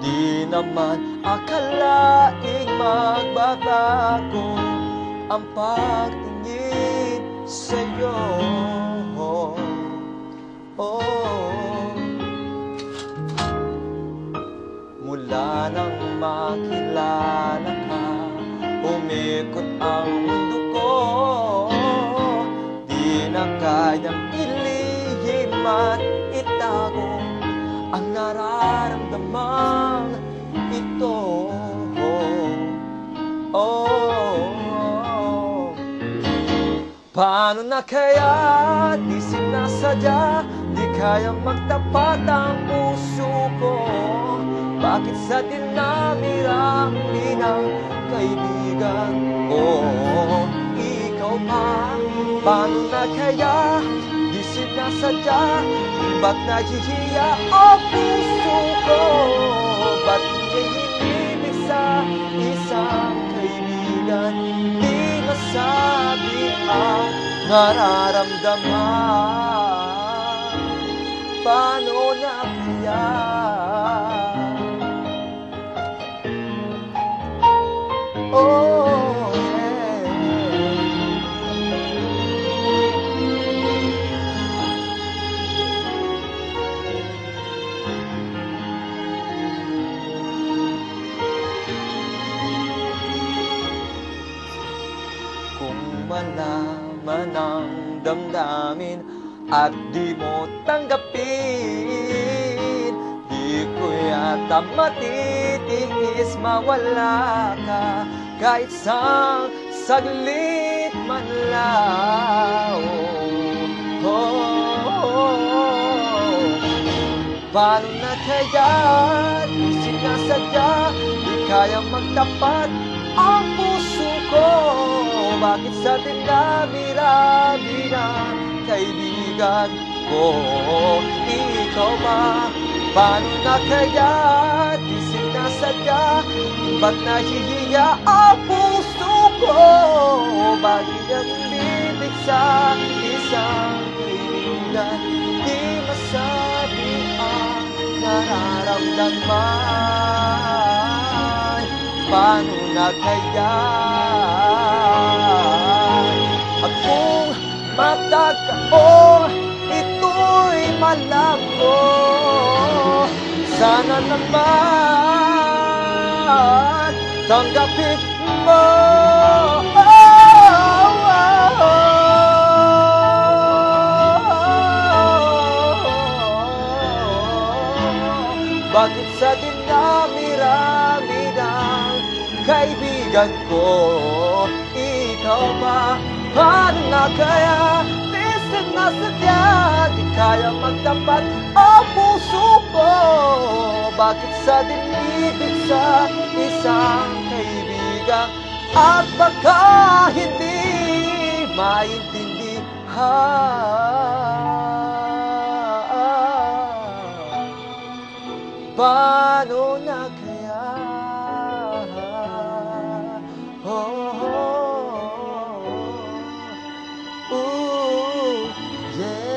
Di naman akalaing magbabago ang pagtingin sa'yo. Mula nang makilala ka, umikot ang mundo ko. Di na kayang ilihim at itago ang nararamdamang ito. Paano na kaya di sinasadya, di kayang magtapat ang puso ko? Bakit sa dinami-rami ng kaibigan ko, ikaw pa? Paano na kaya di sinasadya, ba't nahihiya ang puso ko? Ba't hinihilig sa isang kaibigan, di masabi ang nararamdaman? Paano na kaya? Kung malaman ang damdamin at di mo tanggapin, di ko yata matitiis mawala ka kahit isang saglit man lang. Paano na kaya di sinasadya, di kayang magtapat ang puso ko? Bakit sa dinami-rami ng kaibigan ko, ikaw ba? Paano na kaya di sinasadya, ba't nahihiya ang puso ko? Bakit ang bibig sa isang kaibigan, di masabi ang nararamdaman? Paano na kaya? At kung matagkaon, ito'y malabo, sana naman tanggapin mo. Bakit sa dinami-rami ng kaibigan ko, ikaw ba? Paano na kaya di sinasadya, di kaya magtapat ang puso ko? Bakit sa dinibig sa isang kaibigan at baka hindi maintindihan? Paano na kaya? Ooh, yeah.